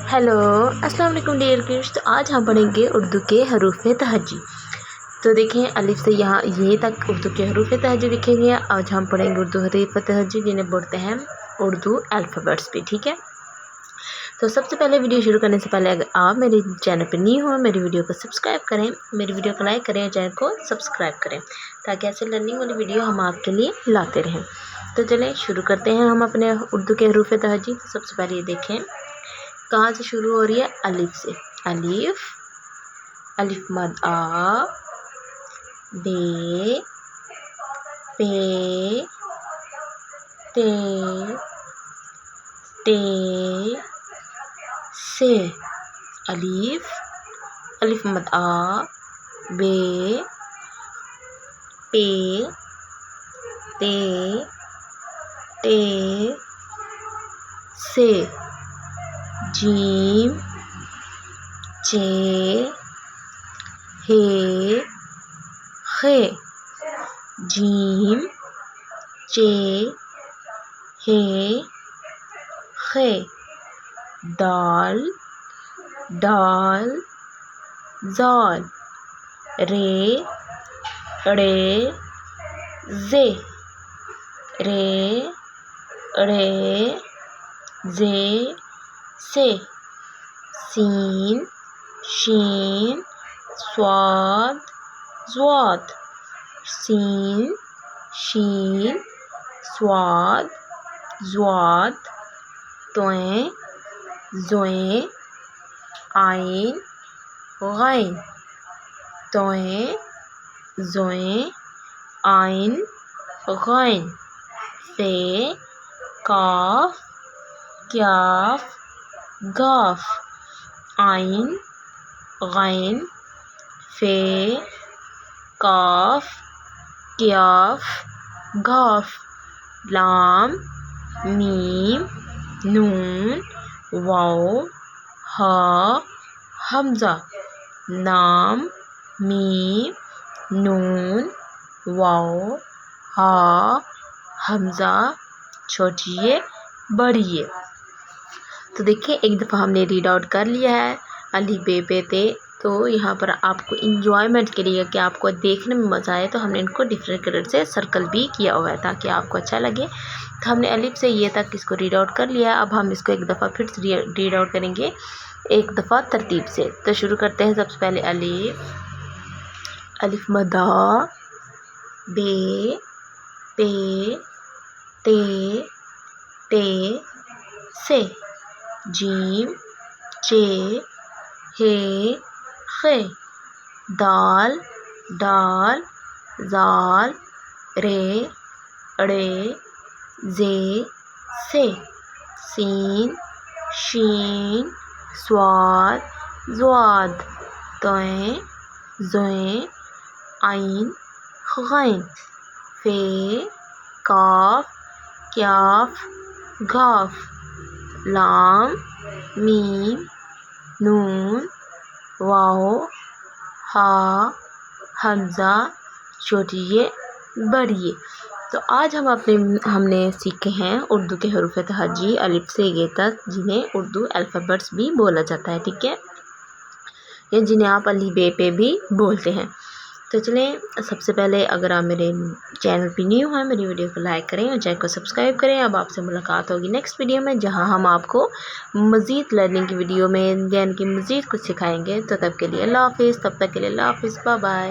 Hello अस्सलाम वालेकुम dear kids. तो आज हम पढ़ेंगे उर्दू के हरूफ तहज्जी। तो देखें अलिफ से यहाँ ये तक उर्दू के हरूफ तहज्जी लिखेंगे। आज हम पढ़ेंगे उर्दू हरूफ तहज्जी जिन्हें बोलते हैं उर्दू अल्फ़ाबेट्स भी, ठीक है। तो सबसे पहले वीडियो शुरू करने से पहले अगर आप मेरे चैनल पर न्यू हो मेरी वीडियो को सब्सक्राइब करें, मेरी वीडियो को लाइक करें, चैनल को सब्सक्राइब करें ताकि ऐसे लर्निंग वाली वीडियो हम आपके लिए लाते रहें। तो चलें शुरू करते हैं हम अपने उर्दू के हरूफ तहज्जी। तो सबसे पहले ये देखें कहाँ से शुरू हो रही है, अलिफ से। अलिफ, अलिफ मद आ, बे, पे, ते, से। अलिफ, अलिफ मद आ, बे, पे, ते, से। जीम, चे, हे, खे। जीम, चे, हे, खे। दाल, डाल, जाल। रे, रे, जे। रे, रे, जे, से। सीन, शीन, स्वाद, ज़्वाद। सीन, शीन, स्वाद, ज़्वाद। तोएं, ज़ोएं, आइन, गैन। तोएं, ज़ोएं, आइन, गैन। फे, काफ, क्याफ, गाफ। आइन, गैन, फे, काफ, क्याफ, गाफ। लाम, मीम, नून, वाओ, हा, हमज़ा। नाम, मीम, नून, वाओ, हा, हमज़ा, छोटिए बड़िए। तो देखिए एक दफ़ा हमने रीड आउट कर लिया है अलिफ बे पे ते। तो यहाँ पर आपको इंजॉयमेंट के लिए कि आपको देखने में मज़ा आए तो हमने इनको डिफरेंट कलर से सर्कल भी किया हुआ है ताकि आपको अच्छा लगे। तो हमने अलिफ से ये तक इसको रीड आउट कर लिया है। अब हम इसको एक दफ़ा फिर से रीड आउट करेंगे एक दफ़ा तरतीब से। तो शुरू करते हैं। सबसे पहले अलिफ, अलिफ मदा, बे, पे, ते, से। जीम, चे, हे, खे। दाल, डाल, जाल, रे, जे, से। सीन, शीन, स्वाद, ज़्वाद। तोएं, ज़ोएं, आइन, गैन। फे, काफ, क्याफ, गाफ। लाम, मीम, नून, वाओ, हा, हमज़ा, छोटिए बड़िए। तो आज हमने सीखे हैं उर्दू के हरूफ तहज्जी अलिफ से ये तक जिन्हें उर्दू अल्फ़ाबेट्स भी बोला जाता है, ठीक है, या जिन्हें आप अली बे पे भी बोलते हैं। तो चलें सबसे पहले अगर आप मेरे चैनल पे न्यू हैं मेरी वीडियो को लाइक करें और चैनल को सब्सक्राइब करें। अब आपसे मुलाकात होगी नेक्स्ट वीडियो में जहां हम आपको मज़ीद लर्निंग की वीडियो में यानी कि मज़ीद कुछ सिखाएंगे। तो तब के लिए अल्लाह हाफ़िज़, तब तक के लिए अल्लाह हाफ़िज़, बाय बाय।